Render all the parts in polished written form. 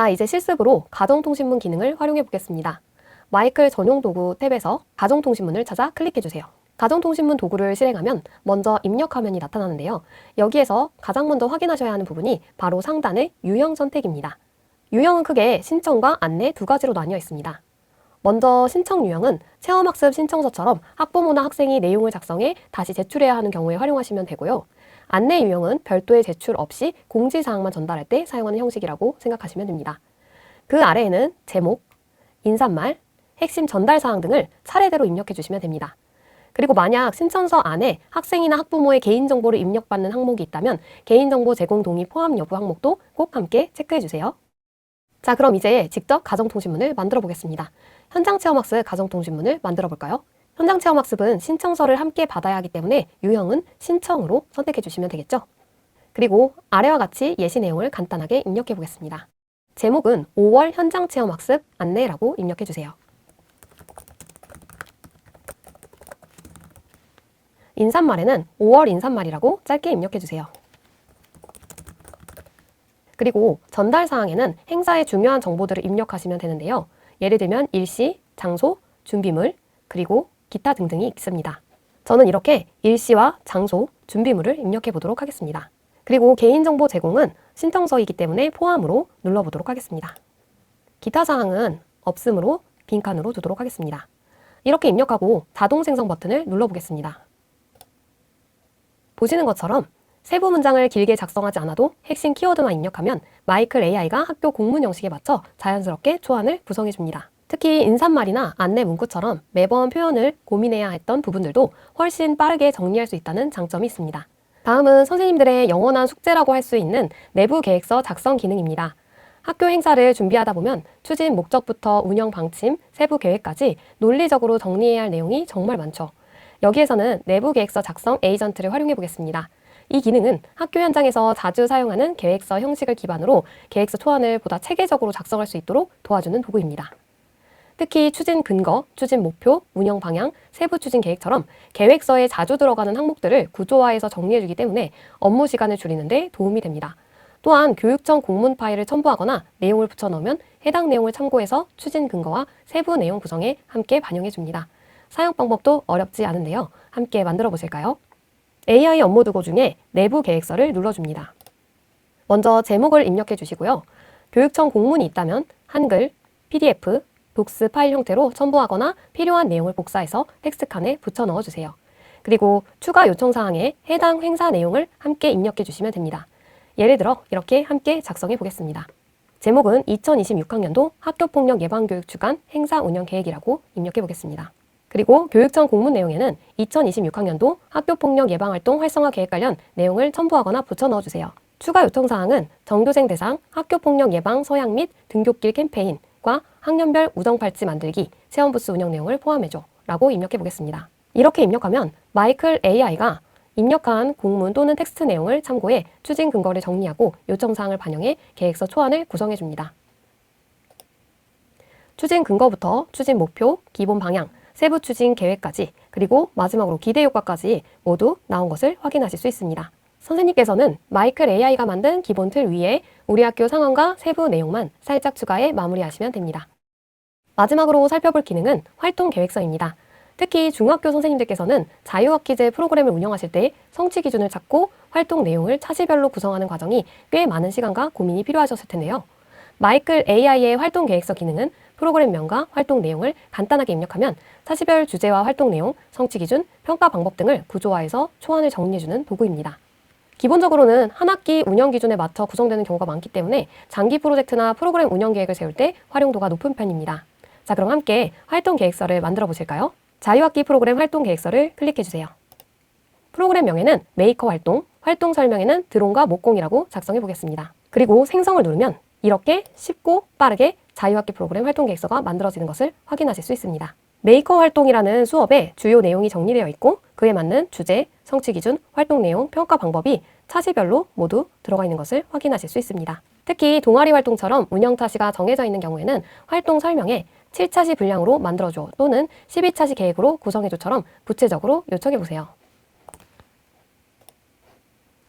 자, 이제 실습으로 가정통신문 기능을 활용해 보겠습니다. 마이클 전용 도구 탭에서 가정통신문을 찾아 클릭해주세요. 가정통신문 도구를 실행하면 먼저 입력 화면이 나타나는데요. 여기에서 가장 먼저 확인하셔야 하는 부분이 바로 상단의 유형 선택입니다. 유형은 크게 신청과 안내 두 가지로 나뉘어 있습니다. 먼저 신청 유형은 체험학습 신청서처럼 학부모나 학생이 내용을 작성해 다시 제출해야 하는 경우에 활용하시면 되고요. 안내 유형은 별도의 제출 없이 공지사항만 전달할 때 사용하는 형식이라고 생각하시면 됩니다. 그 아래에는 제목, 인사말, 핵심 전달사항 등을 차례대로 입력해 주시면 됩니다. 그리고 만약 신청서 안에 학생이나 학부모의 개인정보를 입력받는 항목이 있다면 개인정보 제공 동의 포함 여부 항목도 꼭 함께 체크해 주세요. 자, 그럼 이제 직접 가정통신문을 만들어 보겠습니다. 현장체험학습 가정통신문을 만들어 볼까요? 현장체험학습은 신청서를 함께 받아야 하기 때문에 유형은 신청으로 선택해 주시면 되겠죠? 그리고 아래와 같이 예시 내용을 간단하게 입력해 보겠습니다. 제목은 5월 현장체험학습 안내라고 입력해 주세요. 인사말에는 5월 인사말이라고 짧게 입력해 주세요. 그리고 전달사항에는 행사의 중요한 정보들을 입력하시면 되는데요. 예를 들면 일시, 장소, 준비물, 그리고 기타 등등이 있습니다. 저는 이렇게 일시와 장소, 준비물을 입력해 보도록 하겠습니다. 그리고 개인정보 제공은 신청서이기 때문에 포함으로 눌러보도록 하겠습니다. 기타 사항은 없음으로 빈칸으로 두도록 하겠습니다. 이렇게 입력하고 자동 생성 버튼을 눌러보겠습니다. 보시는 것처럼 세부 문장을 길게 작성하지 않아도 핵심 키워드만 입력하면 마이클 AI가 학교 공문 형식에 맞춰 자연스럽게 초안을 구성해 줍니다. 특히 인사말이나 안내 문구처럼 매번 표현을 고민해야 했던 부분들도 훨씬 빠르게 정리할 수 있다는 장점이 있습니다. 다음은 선생님들의 영원한 숙제라고 할 수 있는 내부 계획서 작성 기능입니다. 학교 행사를 준비하다 보면 추진 목적부터 운영 방침, 세부 계획까지 논리적으로 정리해야 할 내용이 정말 많죠. 여기에서는 내부 계획서 작성 에이전트를 활용해 보겠습니다. 이 기능은 학교 현장에서 자주 사용하는 계획서 형식을 기반으로 계획서 초안을 보다 체계적으로 작성할 수 있도록 도와주는 도구입니다. 특히 추진 근거, 추진 목표, 운영 방향, 세부 추진 계획처럼 계획서에 자주 들어가는 항목들을 구조화해서 정리해주기 때문에 업무 시간을 줄이는 데 도움이 됩니다. 또한 교육청 공문 파일을 첨부하거나 내용을 붙여넣으면 해당 내용을 참고해서 추진 근거와 세부 내용 구성에 함께 반영해줍니다. 사용 방법도 어렵지 않은데요. 함께 만들어 보실까요? AI 업무 도구 중에 내부 계획서를 눌러줍니다. 먼저 제목을 입력해 주시고요. 교육청 공문이 있다면 한글, PDF, 독스 파일 형태로 첨부하거나 필요한 내용을 복사해서 텍스트 칸에 붙여 넣어주세요. 그리고 추가 요청 사항에 해당 행사 내용을 함께 입력해 주시면 됩니다. 예를 들어 이렇게 함께 작성해 보겠습니다. 제목은 2026학년도 학교폭력 예방교육 주간 행사 운영 계획이라고 입력해 보겠습니다. 그리고 교육청 공문 내용에는 2026학년도 학교폭력 예방활동 활성화 계획 관련 내용을 첨부하거나 붙여 넣어주세요. 추가 요청사항은 전교생 대상 학교폭력 예방 서약 및 등굣길 캠페인과 학년별 우정팔찌 만들기, 체험부스 운영 내용을 포함해줘 라고 입력해 보겠습니다. 이렇게 입력하면 마이클 AI가 입력한 공문 또는 텍스트 내용을 참고해 추진 근거를 정리하고 요청사항을 반영해 계획서 초안을 구성해 줍니다. 추진 근거부터 추진 목표, 기본 방향, 세부 추진 계획까지 그리고 마지막으로 기대 효과까지 모두 나온 것을 확인하실 수 있습니다. 선생님께서는 마이클 AI가 만든 기본 틀 위에 우리 학교 상황과 세부 내용만 살짝 추가해 마무리하시면 됩니다. 마지막으로 살펴볼 기능은 활동 계획서입니다. 특히 중학교 선생님들께서는 자유학기제 프로그램을 운영하실 때 성취 기준을 찾고 활동 내용을 차시별로 구성하는 과정이 꽤 많은 시간과 고민이 필요하셨을 텐데요. 마이클 AI의 활동 계획서 기능은 프로그램명과 활동 내용을 간단하게 입력하면 차시별 주제와 활동 내용, 성취 기준, 평가 방법 등을 구조화해서 초안을 정리해주는 도구입니다. 기본적으로는 한 학기 운영 기준에 맞춰 구성되는 경우가 많기 때문에 장기 프로젝트나 프로그램 운영 계획을 세울 때 활용도가 높은 편입니다. 자, 그럼 함께 활동 계획서를 만들어 보실까요? 자유학기 프로그램 활동 계획서를 클릭해 주세요. 프로그램명에는 메이커 활동, 활동 설명에는 드론과 목공이라고 작성해 보겠습니다. 그리고 생성을 누르면 이렇게 쉽고 빠르게 자유학기 프로그램 활동 계획서가 만들어지는 것을 확인하실 수 있습니다. 메이커 활동이라는 수업에 주요 내용이 정리되어 있고 그에 맞는 주제, 성취 기준, 활동 내용, 평가 방법이 차시별로 모두 들어가 있는 것을 확인하실 수 있습니다. 특히 동아리 활동처럼 운영 차시가 정해져 있는 경우에는 활동 설명에 7차시 분량으로 만들어줘 또는 12차시 계획으로 구성해줘처럼 구체적으로 요청해보세요.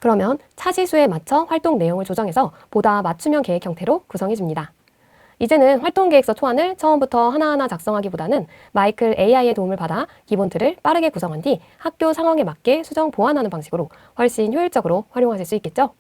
그러면 차시수에 맞춰 활동 내용을 조정해서 보다 맞춤형 계획 형태로 구성해줍니다. 이제는 활동계획서 초안을 처음부터 하나하나 작성하기보다는 마이클 AI의 도움을 받아 기본 틀을 빠르게 구성한 뒤 학교 상황에 맞게 수정 보완하는 방식으로 훨씬 효율적으로 활용하실 수 있겠죠?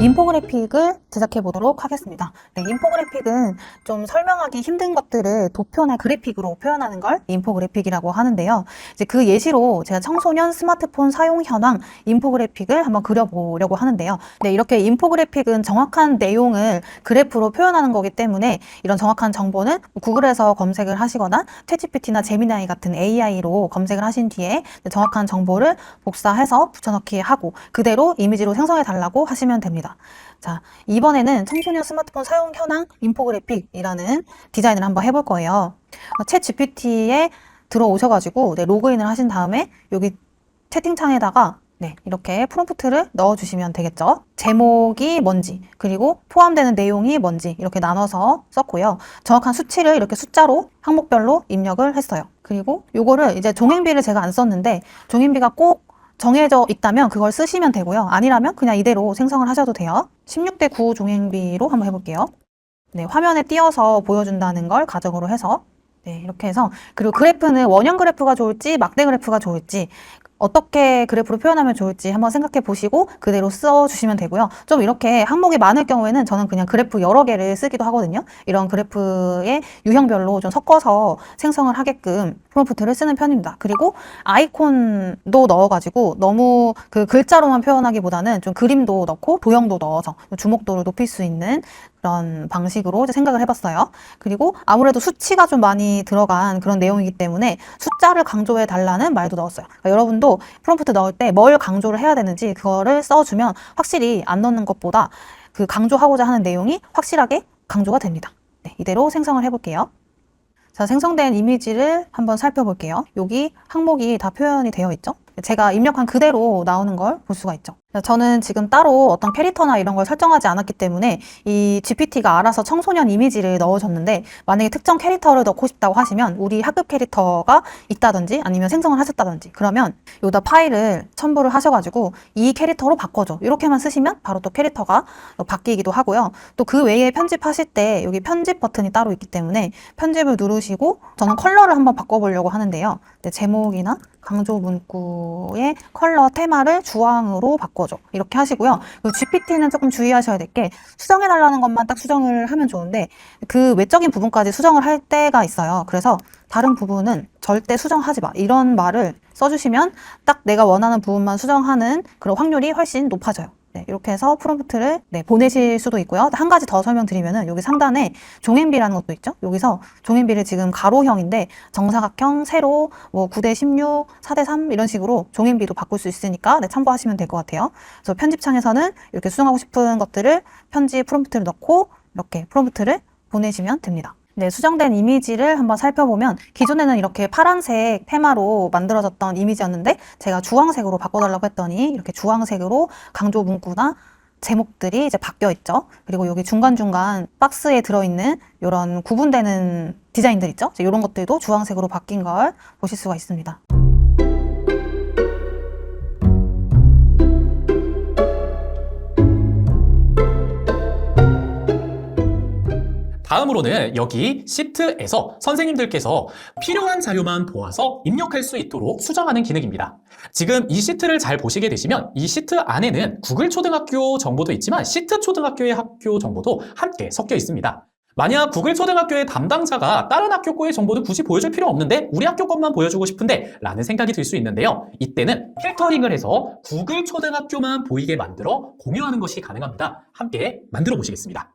인포그래픽을 제작해 보도록 하겠습니다. 네, 인포그래픽은 좀 설명하기 힘든 것들을 도표나 그래픽으로 표현하는 걸 인포그래픽이라고 하는데요. 이제 그 예시로 제가 청소년 스마트폰 사용 현황 인포그래픽을 한번 그려보려고 하는데요. 네, 이렇게 인포그래픽은 정확한 내용을 그래프로 표현하는 거기 때문에 이런 정확한 정보는 구글에서 검색을 하시거나 챗GPT나 제미나이 같은 AI로 검색을 하신 뒤에 정확한 정보를 복사해서 붙여넣기 하고 그대로 이미지로 생성해 달라고 하시면 됩니다. 자, 이번에는 청소년 스마트폰 사용 현황 인포그래픽이라는 디자인을 한번 해볼 거예요. 챗 GPT에 들어오셔가지고 로그인을 하신 다음에 여기 채팅창에다가 이렇게 프롬프트를 넣어주시면 되겠죠. 제목이 뭔지, 그리고 포함되는 내용이 뭔지 이렇게 나눠서 썼고요. 정확한 수치를 이렇게 숫자로 항목별로 입력을 했어요. 그리고 요거를 이제 종행비를 제가 안 썼는데 종행비가 꼭 정해져 있다면 그걸 쓰시면 되고요. 아니라면 그냥 이대로 생성을 하셔도 돼요. 16대 9 종행비로 한번 해볼게요. 네, 화면에 띄어서 보여준다는 걸 가정으로 해서 이렇게 해서 그리고 그래프는 원형 그래프가 좋을지 막대 그래프가 좋을지 어떻게 그래프로 표현하면 좋을지 한번 생각해 보시고 그대로 써주시면 되고요. 좀 이렇게 항목이 많을 경우에는 저는 그냥 그래프 여러 개를 쓰기도 하거든요. 이런 그래프의 유형별로 좀 섞어서 생성을 하게끔 프롬프트를 쓰는 편입니다. 그리고 아이콘도 넣어가지고 너무 그 글자로만 표현하기보다는 좀 그림도 넣고 도형도 넣어서 주목도를 높일 수 있는 그런 방식으로 이제 생각을 해봤어요. 그리고 아무래도 수치가 좀 많이 들어간 그런 내용이기 때문에 숫자를 강조해 달라는 말도 넣었어요. 그러니까 여러분도 프롬프트 넣을 때 뭘 강조를 해야 되는지 그거를 써주면 확실히 안 넣는 것보다 그 강조하고자 하는 내용이 확실하게 강조가 됩니다. 네, 이대로 생성을 해볼게요. 자, 생성된 이미지를 한번 살펴볼게요. 여기 항목이 다 표현이 되어 있죠? 제가 입력한 그대로 나오는 걸 볼 수가 있죠. 저는 지금 따로 어떤 캐릭터나 이런 걸 설정하지 않았기 때문에 이 GPT가 알아서 청소년 이미지를 넣어줬는데 만약에 특정 캐릭터를 넣고 싶다고 하시면 우리 학급 캐릭터가 있다든지 아니면 생성을 하셨다든지 그러면 여기다 파일을 첨부를 하셔가지고 이 캐릭터로 바꿔줘 이렇게만 쓰시면 바로 또 캐릭터가 바뀌기도 하고요. 또 그 외에 편집하실 때 여기 편집 버튼이 따로 있기 때문에 편집을 누르시고 저는 컬러를 한번 바꿔보려고 하는데요. 제목이나 강조 문구의 컬러 테마를 주황으로 바꿔줘 이렇게 하시고요. GPT는 조금 주의하셔야 될 게 수정해달라는 것만 딱 수정을 하면 좋은데 그 외적인 부분까지 수정을 할 때가 있어요. 그래서 다른 부분은 절대 수정하지 마 이런 말을 써주시면 딱 내가 원하는 부분만 수정하는 그런 확률이 훨씬 높아져요. 이렇게 해서 프롬프트를 보내실 수도 있고요. 한 가지 더 설명드리면은 여기 상단에 종행비라는 것도 있죠. 여기서 종행비를 지금 가로형인데 정사각형, 세로, 9대 16, 4대 3 이런 식으로 종행비도 바꿀 수 있으니까 참고하시면 될 것 같아요. 그래서 편집창에서는 이렇게 수정하고 싶은 것들을 편집 프롬프트를 넣고 이렇게 프롬프트를 보내시면 됩니다. 수정된 이미지를 한번 살펴보면 기존에는 이렇게 파란색 테마로 만들어졌던 이미지였는데 제가 주황색으로 바꿔달라고 했더니 이렇게 주황색으로 강조 문구나 제목들이 이제 바뀌어 있죠. 그리고 여기 중간중간 박스에 들어있는 이런 구분되는 디자인들 있죠. 이런 것들도 주황색으로 바뀐 걸 보실 수가 있습니다. 다음으로는 여기 시트에서 선생님들께서 필요한 자료만 보아서 입력할 수 있도록 수정하는 기능입니다. 지금 이 시트를 잘 보시게 되시면 이 시트 안에는 구글 초등학교 정보도 있지만 시트 초등학교의 학교 정보도 함께 섞여 있습니다. 만약 구글 초등학교의 담당자가 다른 학교 거의 정보도 굳이 보여줄 필요 없는데 우리 학교 것만 보여주고 싶은데 라는 생각이 들 수 있는데요. 이때는 필터링을 해서 구글 초등학교만 보이게 만들어 공유하는 것이 가능합니다. 함께 만들어 보시겠습니다.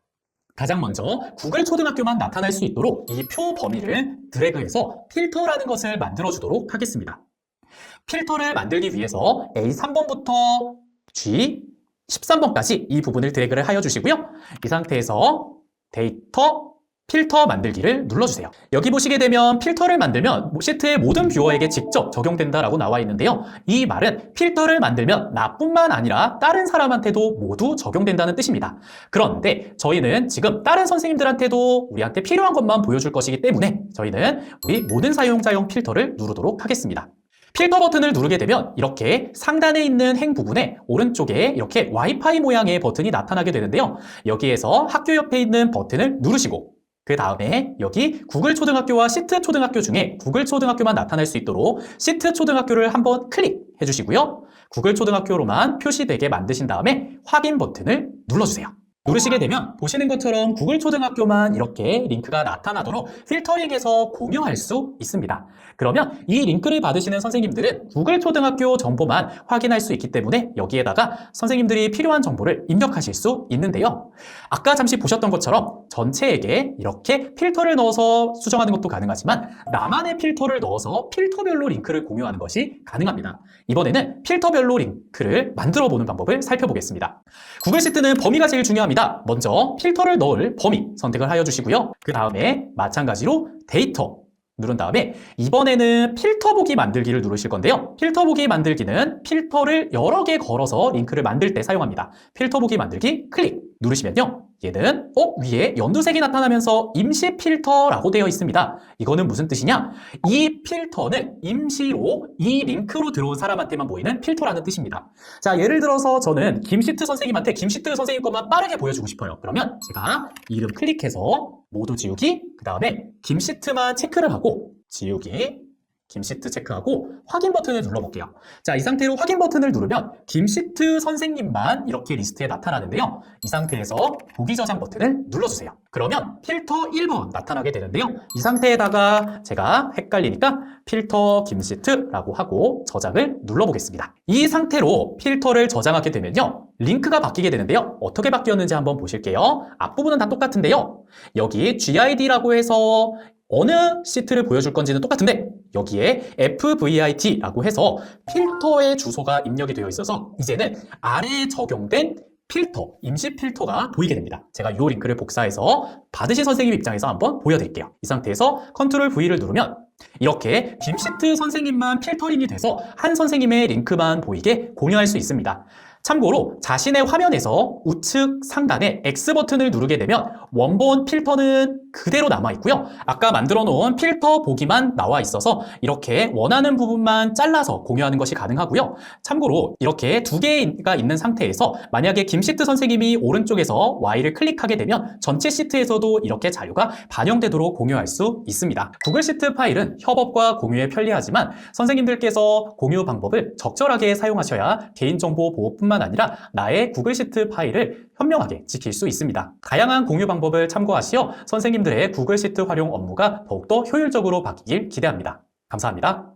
가장 먼저 구글 초등학교만 나타날 수 있도록 이 표 범위를 드래그해서 필터라는 것을 만들어 주도록 하겠습니다. 필터를 만들기 위해서 A3번부터 G13번까지 이 부분을 드래그를 하여 주시고요. 이 상태에서 데이터 필터 만들기를 눌러주세요. 여기 보시게 되면 필터를 만들면 시트의 모든 뷰어에게 직접 적용된다라고 나와 있는데요. 이 말은 필터를 만들면 나뿐만 아니라 다른 사람한테도 모두 적용된다는 뜻입니다. 그런데 저희는 지금 다른 선생님들한테도 우리한테 필요한 것만 보여줄 것이기 때문에 저희는 우리 모든 사용자용 필터를 누르도록 하겠습니다. 필터 버튼을 누르게 되면 이렇게 상단에 있는 행 부분에 오른쪽에 이렇게 와이파이 모양의 버튼이 나타나게 되는데요. 여기에서 학교 옆에 있는 버튼을 누르시고 그 다음에 여기 구글 초등학교와 시트 초등학교 중에 구글 초등학교만 나타날 수 있도록 시트 초등학교를 한번 클릭해 주시고요. 구글 초등학교로만 표시되게 만드신 다음에 확인 버튼을 눌러주세요. 누르시게 되면 보시는 것처럼 구글 초등학교만 이렇게 링크가 나타나도록 필터링해서 공유할 수 있습니다. 그러면 이 링크를 받으시는 선생님들은 구글 초등학교 정보만 확인할 수 있기 때문에 여기에다가 선생님들이 필요한 정보를 입력하실 수 있는데요. 아까 잠시 보셨던 것처럼 전체에게 이렇게 필터를 넣어서 수정하는 것도 가능하지만 나만의 필터를 넣어서 필터별로 링크를 공유하는 것이 가능합니다. 이번에는 필터별로 링크를 만들어 보는 방법을 살펴보겠습니다. 구글 시트는 범위가 제일 중요합니다. 먼저 필터를 넣을 범위 선택을 하여 주시고요. 그 다음에 마찬가지로 데이터 누른 다음에 이번에는 필터 보기 만들기를 누르실 건데요. 필터 보기 만들기는 필터를 여러 개 걸어서 링크를 만들 때 사용합니다. 필터 보기 만들기 클릭 누르시면요. 얘는 위에 연두색이 나타나면서 임시 필터라고 되어 있습니다. 이거는 무슨 뜻이냐? 이 필터는 임시로 이 링크로 들어온 사람한테만 보이는 필터라는 뜻입니다. 자, 예를 들어서 저는 김시트 선생님한테 김시트 선생님 것만 빠르게 보여주고 싶어요. 그러면 제가 이름 클릭해서 모두 지우기, 그 다음에 김시트만 체크를 하고 지우기, 김시트 체크하고 확인 버튼을 눌러볼게요. 자, 이 상태로 확인 버튼을 누르면 김시트 선생님만 이렇게 리스트에 나타나는데요. 이 상태에서 보기 저장 버튼을 눌러주세요. 그러면 필터 1번 나타나게 되는데요. 이 상태에다가 제가 헷갈리니까 필터 김시트라고 하고 저장을 눌러보겠습니다. 이 상태로 필터를 저장하게 되면요. 링크가 바뀌게 되는데요. 어떻게 바뀌었는지 한번 보실게요. 앞부분은 다 똑같은데요. 여기 GID라고 해서 어느 시트를 보여줄 건지는 똑같은데 여기에 FVIT라고 해서 필터의 주소가 입력이 되어 있어서 이제는 아래에 적용된 필터, 임시 필터가 보이게 됩니다. 제가 이 링크를 복사해서 받으신 선생님 입장에서 한번 보여드릴게요. 이 상태에서 컨트롤 V를 누르면 이렇게 김시트 선생님만 필터링이 돼서 한 선생님의 링크만 보이게 공유할 수 있습니다. 참고로 자신의 화면에서 우측 상단에 X 버튼을 누르게 되면 원본 필터는 그대로 남아있고요. 아까 만들어 놓은 필터 보기만 나와 있어서 이렇게 원하는 부분만 잘라서 공유하는 것이 가능하고요. 참고로 이렇게 두 개가 있는 상태에서 만약에 김시트 선생님이 오른쪽에서 Y를 클릭하게 되면 전체 시트에서도 이렇게 자료가 반영되도록 공유할 수 있습니다. 구글 시트 파일은 협업과 공유에 편리하지만 선생님들께서 공유 방법을 적절하게 사용하셔야 개인정보 보호뿐만 아니라 나의 구글 시트 파일을 현명하게 지킬 수 있습니다. 다양한 공유 방법을 참고하시어 선생님들의 구글 시트 활용 업무가 더욱더 효율적으로 바뀌길 기대합니다. 감사합니다.